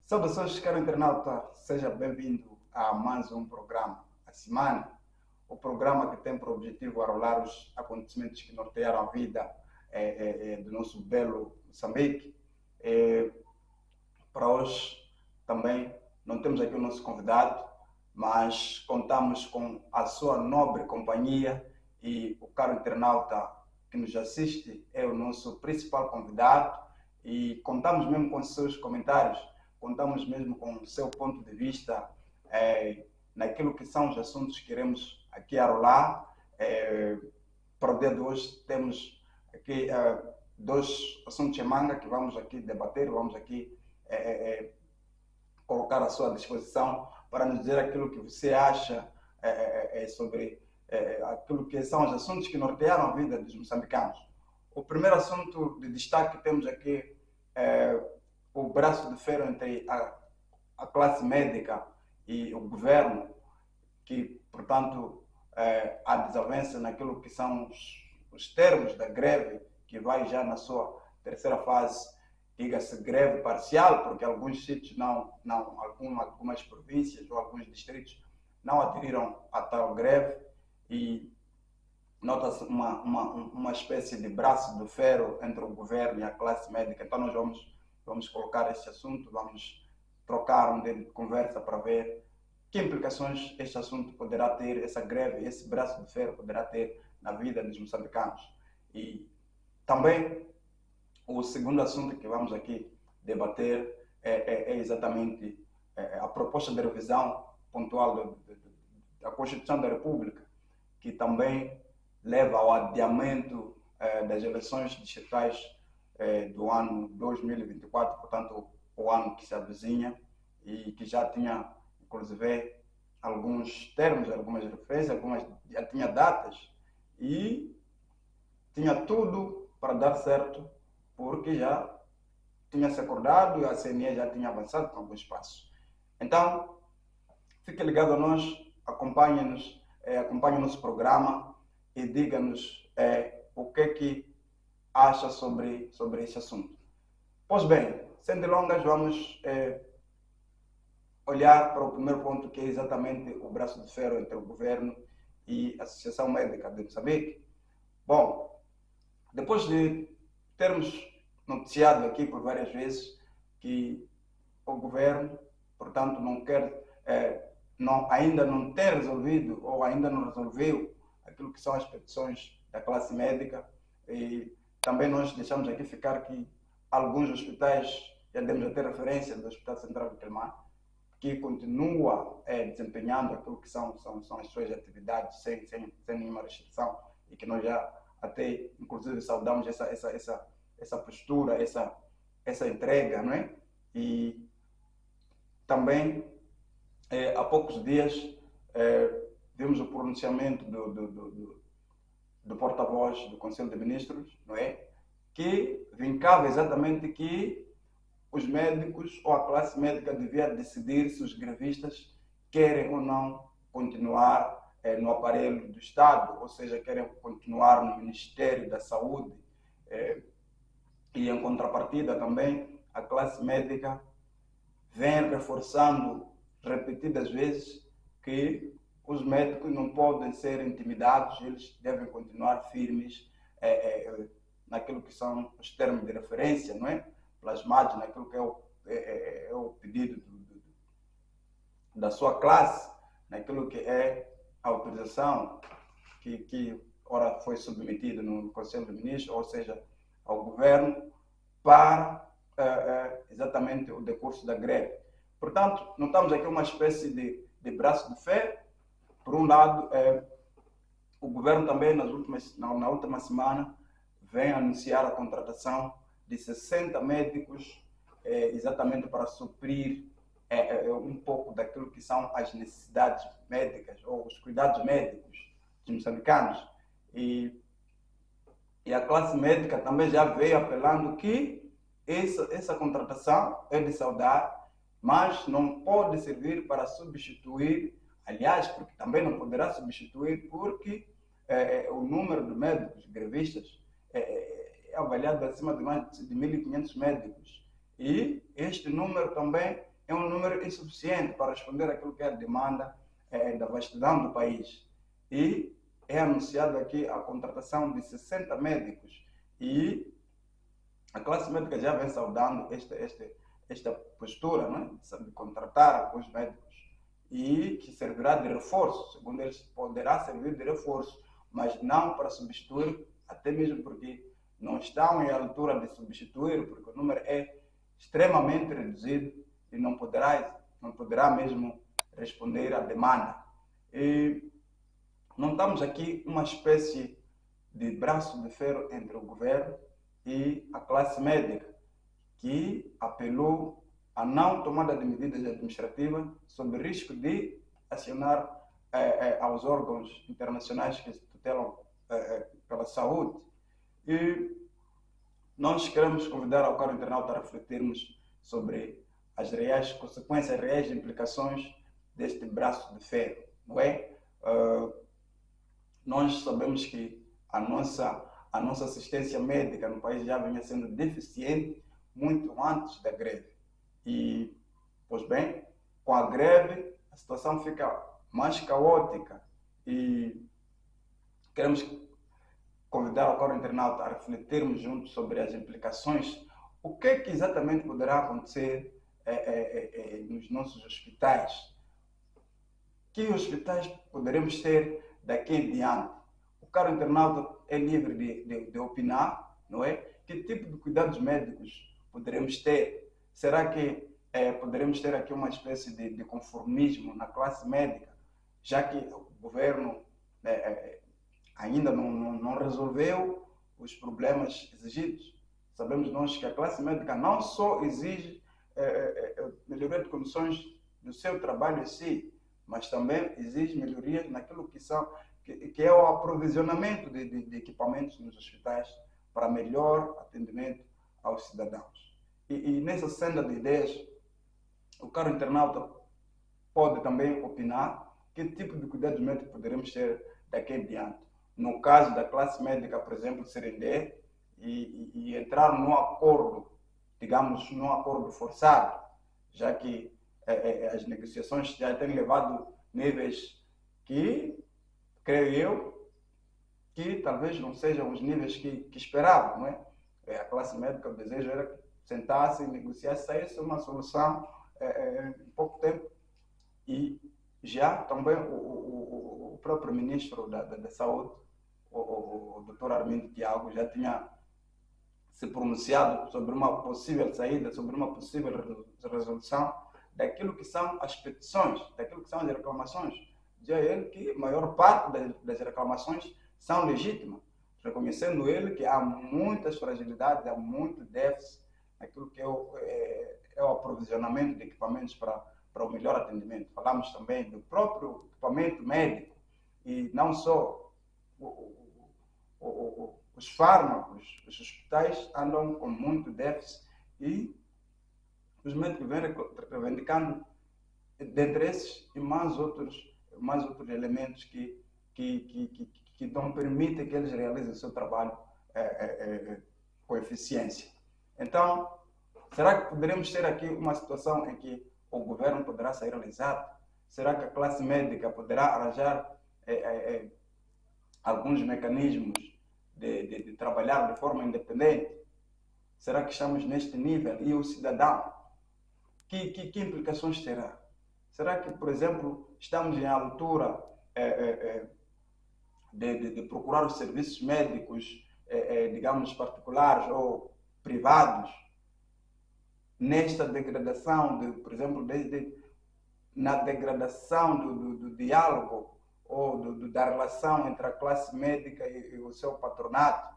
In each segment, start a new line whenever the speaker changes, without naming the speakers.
Saudações, caro internauta, seja bem-vindo a mais um programa, a Semana, o programa que tem por objetivo arrolar os acontecimentos que nortearam a vida do nosso belo Moçambique. Eh, para hoje também não temos aqui o nosso convidado, mas contamos com a sua nobre companhia e o caro internauta que nos assiste é o nosso principal convidado e contamos mesmo com os seus comentários, contamos mesmo com o seu ponto de vista naquilo que são os assuntos que iremos aqui arrolar. Para o dia de hoje temos aqui dois assuntos em manga que vamos aqui debater, vamos aqui colocar à sua disposição para nos dizer aquilo que você acha sobre aquilo que são os assuntos que nortearam a vida dos moçambicanos. O primeiro assunto de destaque que temos aqui é o braço de ferro entre a classe médica e o governo, que, portanto, há desavença naquilo que são os termos da greve, que vai já na sua terceira fase, diga-se greve parcial, porque alguns sítios algumas províncias ou alguns distritos não aderiram a tal greve e nota-se uma espécie de braço de ferro entre o governo e a classe médica. Então nós vamos colocar esse assunto, vamos trocar um dedo de conversa para ver que implicações este assunto poderá ter, essa greve, esse braço de ferro poderá ter na vida dos moçambicanos. E também o segundo assunto que vamos aqui debater é exatamente a proposta de revisão pontual da Constituição da República, que também leva ao adiamento das eleições distritais do ano 2024, portanto, o ano que se avizinha e que já tinha, inclusive, alguns termos, algumas referências, já tinha datas e tinha tudo para dar certo, porque já tinha se acordado e a CNE já tinha avançado com alguns passos. Então, fique ligado a nós, acompanhe-nos, acompanhe o nosso programa e diga-nos o que é que acha sobre esse assunto. Pois bem, sem delongas, vamos olhar para o primeiro ponto, que é exatamente o braço de ferro entre o governo e a Associação Médica de Moçambique. Bom, depois de termos noticiado aqui por várias vezes que o governo, portanto, não quer, ainda não tem resolvido ou ainda não resolveu aquilo que são as petições da classe médica, e também nós deixamos aqui ficar que alguns hospitais, já demos até referência do Hospital Central de Quelimane, que continua desempenhando aquilo que são as suas atividades sem nenhuma restrição, e que nós já até, inclusive, saudamos essa postura, essa entrega, não é? E também, há poucos dias, vimos o pronunciamento do porta-voz do Conselho de Ministros, não é? Que vincava exatamente que os médicos ou a classe médica devia decidir se os grevistas querem ou não continuar no aparelho do Estado, ou seja, querem continuar no Ministério da Saúde. E em contrapartida também a classe médica vem reforçando repetidas vezes que os médicos não podem ser intimidados, eles devem continuar firmes naquilo que são os termos de referência, não é? Plasmados naquilo que é o pedido da sua classe, naquilo que é a autorização que ora foi submetida no Conselho de Ministros, ou seja, ao governo, para exatamente o decurso da greve. Portanto, notamos aqui uma espécie de braço de ferro. Por um lado, o governo também, na última semana, vem anunciar a contratação de 60 médicos, exatamente para suprir um pouco daquilo que são as necessidades médicas ou os cuidados médicos dos moçambicanos. E a classe médica também já veio apelando que essa contratação é de saudar, mas não pode servir para substituir, aliás, porque também não poderá substituir, porque o número de médicos grevistas é avaliado acima de mais de 1.500 médicos. E este número também é um número insuficiente para responder àquilo que é a demanda da vastidão do país. E é anunciado aqui a contratação de 60 médicos e a classe médica já vem saudando esta postura, né, de contratar os médicos e que servirá de reforço, segundo eles, poderá servir de reforço, mas não para substituir, até mesmo porque não estão em altura de substituir, porque o número é extremamente reduzido e não poderá mesmo responder à demanda. E notamos aqui uma espécie de braço de ferro entre o governo e a classe médica, que apelou a não tomada de medidas administrativas sob risco de acionar aos órgãos internacionais que tutelam pela saúde. E nós queremos convidar ao caro internauta a refletirmos sobre as reais consequências, as reais implicações deste braço de ferro, não é? Nós sabemos que a nossa assistência médica no país já vinha sendo deficiente muito antes da greve. E, pois bem, com a greve a situação fica mais caótica e queremos convidar o caro internauta a refletirmos juntos sobre as implicações. O que é que exatamente poderá acontecer nos nossos hospitais? Que hospitais poderemos ter daqui em diante? O caro internauta é livre de opinar, não é? Que tipo de cuidados médicos poderemos ter? Será que poderemos ter aqui uma espécie de conformismo na classe médica, já que o governo ainda não resolveu os problemas exigidos? Sabemos nós que a classe médica não só exige melhoria de condições do seu trabalho em si, mas também exige melhorias naquilo que é o aprovisionamento de equipamentos nos hospitais para melhor atendimento aos cidadãos. E nessa senda de ideias, o caro internauta pode também opinar que tipo de cuidados médicos poderemos ter daqui em diante. No caso da classe médica, por exemplo, Serendê, e entrar num acordo, digamos, num acordo forçado, já que as negociações já têm levado níveis que, creio eu, que talvez não sejam os níveis que esperavam, não é? A classe médica, o desejo era que sentasse, negociasse, saísse uma solução em pouco tempo. E já também o próprio ministro da Saúde, o Dr. Armindo Tiago, já tinha se pronunciado sobre uma possível saída, sobre uma possível resolução daquilo que são as petições, daquilo que são as reclamações. Dizia ele que a maior parte das reclamações são legítimas, reconhecendo ele que há muitas fragilidades, há muito déficit naquilo que é o aprovisionamento de equipamentos para o melhor atendimento. Falamos também do próprio equipamento médico e não só os fármacos, os hospitais andam com muito déficit e os médicos vêm reivindicando, dentre esses e mais outros elementos que não permitem que eles realizem o seu trabalho com eficiência. Então, será que poderemos ter aqui uma situação em que o governo poderá sair lesado? Será que a classe médica poderá arranjar alguns mecanismos de trabalhar de forma independente? Será que estamos neste nível? E o cidadão? Que implicações terá? Será que, por exemplo, estamos em altura de procurar os serviços médicos, digamos, particulares ou privados, nesta degradação, por exemplo, na degradação do diálogo ou da relação entre a classe médica e o seu patronato?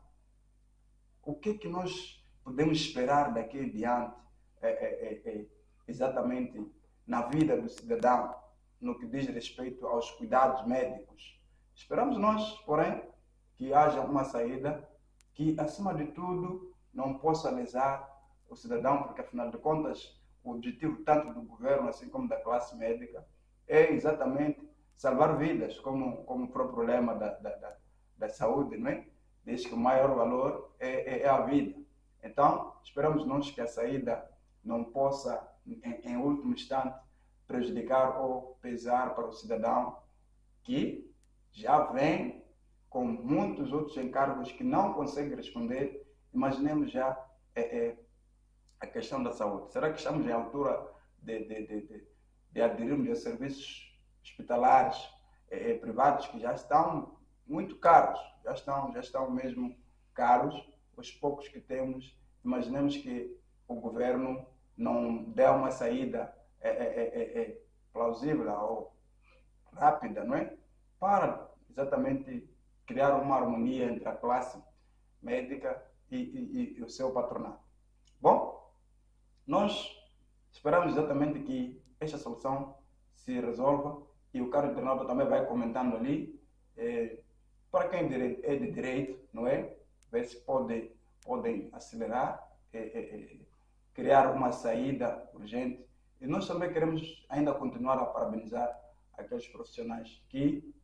O que é que nós podemos esperar daqui em diante, exatamente na vida do cidadão, no que diz respeito aos cuidados médicos? Esperamos nós, porém, que haja uma saída que, acima de tudo, não possa lesar o cidadão, porque, afinal de contas, o objetivo tanto do governo, assim como da classe médica, é exatamente salvar vidas, como o próprio lema da saúde, não é? Diz que o maior valor é a vida. Então, esperamos nós que a saída não possa em último instante, prejudicar ou pesar para o cidadão que já vem com muitos outros encargos que não consegue responder. Imaginemos já a questão da saúde. Será que estamos em altura de aderirmos a serviços hospitalares privados que já estão muito caros, já estão mesmo caros, os poucos que temos? Imaginemos que o governo não der uma saída plausível ou rápida, não é? Para exatamente criar uma harmonia entre a classe médica e o seu patronato. Bom, nós esperamos exatamente que esta solução se resolva, e o caro internauta também vai comentando ali, para quem é de direito, não é? Ver se podem acelerar, criar uma saída urgente. E nós também queremos ainda continuar a parabenizar aqueles profissionais que,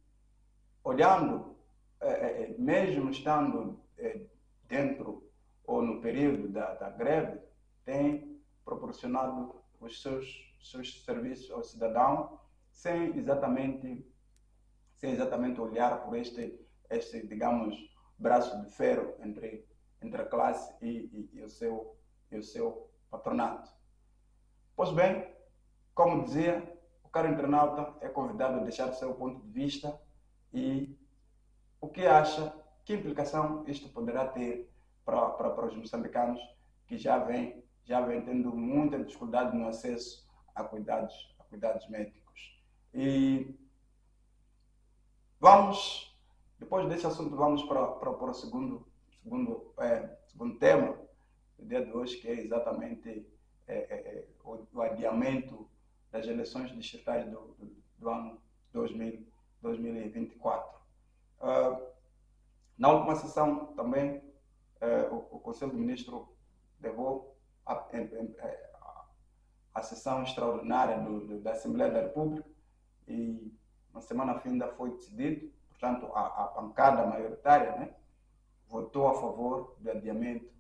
olhando, mesmo estando dentro ou no período da greve, têm proporcionado os seus serviços ao cidadão sem exatamente olhar por este, digamos, braço de ferro entre a classe e o seu patronato. Pois bem, como dizia, o caro internauta é convidado a deixar o seu ponto de vista e o que acha, que implicação isto poderá ter para os moçambicanos que já vêm tendo muita dificuldade no acesso a cuidados médicos. E depois desse assunto, vamos para o segundo tema do dia de hoje, que é exatamente o adiamento das eleições distritais do ano 2024. Na última sessão também, o Conselho de Ministros levou a sessão extraordinária da Assembleia da República, e na semana finda foi decidido, portanto, a bancada maioritária, né, votou a favor do adiamento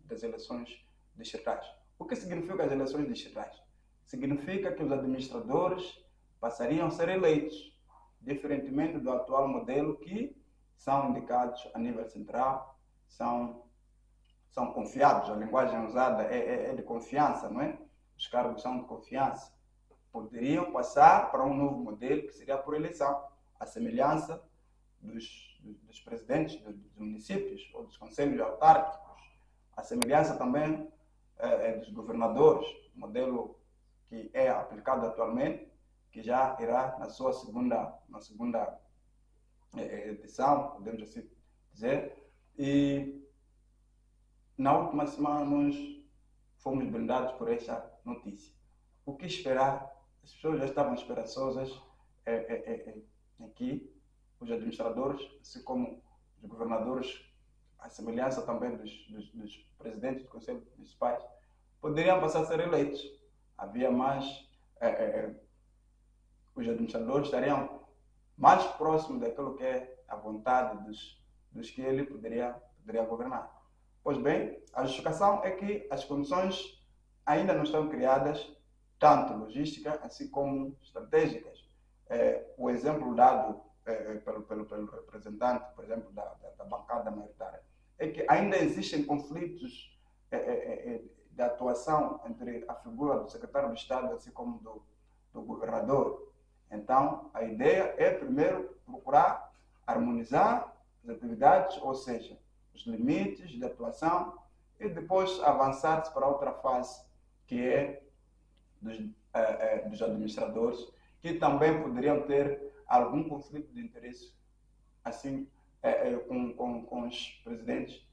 das eleições distritais. O que significa as eleições distritais? Significa que os administradores passariam a ser eleitos, diferentemente do atual modelo, que são indicados a nível central, são confiados. A linguagem usada é de confiança, não é? Os cargos são de confiança. Poderiam passar para um novo modelo, que seria por eleição, a semelhança dos presidentes dos municípios ou dos conselhos autárquicos, a semelhança também dos governadores, modelo que é aplicado atualmente, que já irá na sua segunda edição, podemos assim dizer. E na última semana nós fomos brindados por esta notícia. O que esperar? As pessoas já estavam esperançosas aqui, os administradores, assim como os governadores, a semelhança também dos presidentes do Conselho Municipais, poderiam passar a ser eleitos. Havia mais, os administradores estariam mais próximos daquilo que é a vontade dos que ele poderia governar. Pois bem, a justificação é que as condições ainda não estão criadas, tanto logística assim como estratégicas. O exemplo dado pelo representante, por exemplo, da bancada maioritária, é que ainda existem conflitos de atuação entre a figura do secretário de Estado, assim como do governador. Então, a ideia é primeiro procurar harmonizar as atividades, ou seja, os limites de atuação, e depois avançar-se para outra fase, que é dos administradores, que também poderiam ter algum conflito de interesse, assim, com os presidentes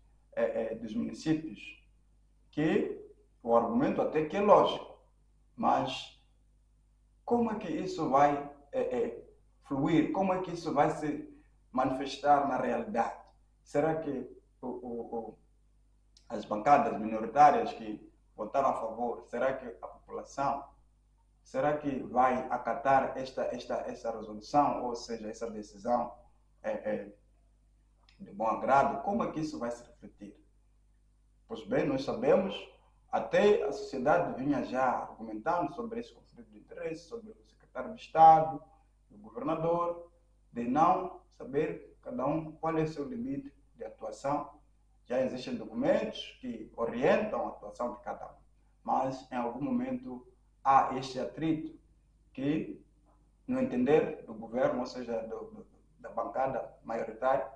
dos municípios, que o argumento até que é lógico, mas como é que isso vai fluir? Como é que isso vai se manifestar na realidade? Será que as bancadas minoritárias que votaram a favor, será que a população, será que vai acatar essa resolução, ou seja, essa decisão de bom agrado? Como é que isso vai se refletir? Pois bem, nós sabemos Até a sociedade vinha já argumentando sobre esse conflito de interesse, sobre o secretário de Estado, o governador, de não saber cada um qual é o seu limite de atuação. Já existem documentos que orientam a atuação de cada um, mas em algum momento há este atrito que, no entender do governo, ou seja, da bancada maioritária,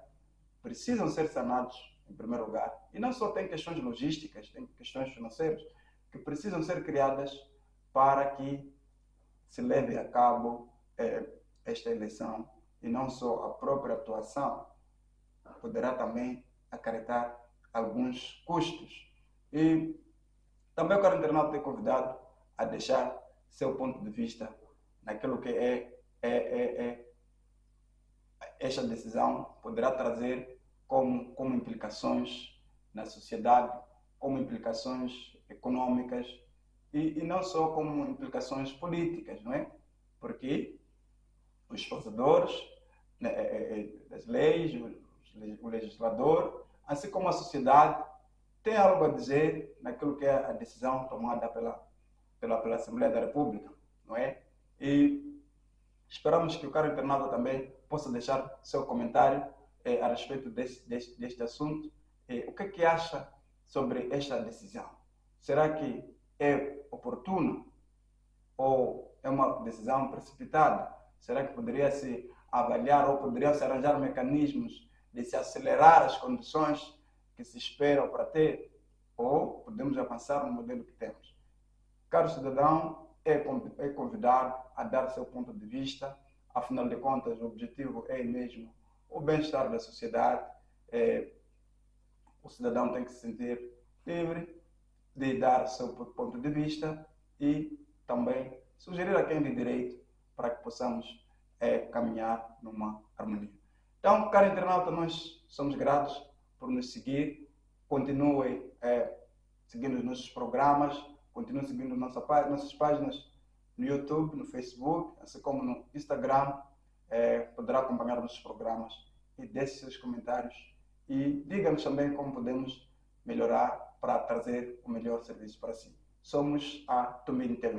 precisam ser sanados em primeiro lugar. E não só tem questões logísticas, tem questões financeiras que precisam ser criadas para que se leve a cabo esta eleição, e não só a própria atuação poderá também acarretar alguns custos. E também eu quero internauta ter convidado a deixar seu ponto de vista naquilo que esta decisão poderá trazer como implicações na sociedade, como implicações econômicas e não só como implicações políticas, não é? Porque os fazedores das leis, o legislador, assim como a sociedade, tem algo a dizer naquilo que é a decisão tomada pela Assembleia da República, não é? E esperamos que o caro internauta também possa deixar seu comentário a respeito deste assunto. O que é que acha sobre esta decisão? Será que é oportuna ou é uma decisão precipitada? Será que poderia se avaliar ou poderiam se arranjar mecanismos de se acelerar as condições que se esperam para ter? Ou podemos avançar no modelo que temos? Caro cidadão, é convidado a dar seu ponto de vista. Afinal de contas, o objetivo é mesmo o bem-estar da sociedade. O cidadão tem que se sentir livre de dar seu ponto de vista e também sugerir a quem de direito para que possamos caminhar numa harmonia. Então, caro internauta, nós somos gratos por nos seguir. Continue seguindo os nossos programas, continue seguindo nossas páginas no YouTube, no Facebook, assim como no Instagram. Poderá acompanhar nossos programas e deixe seus comentários e diga-nos também como podemos melhorar para trazer o melhor serviço para si. Somos a Tumini TV.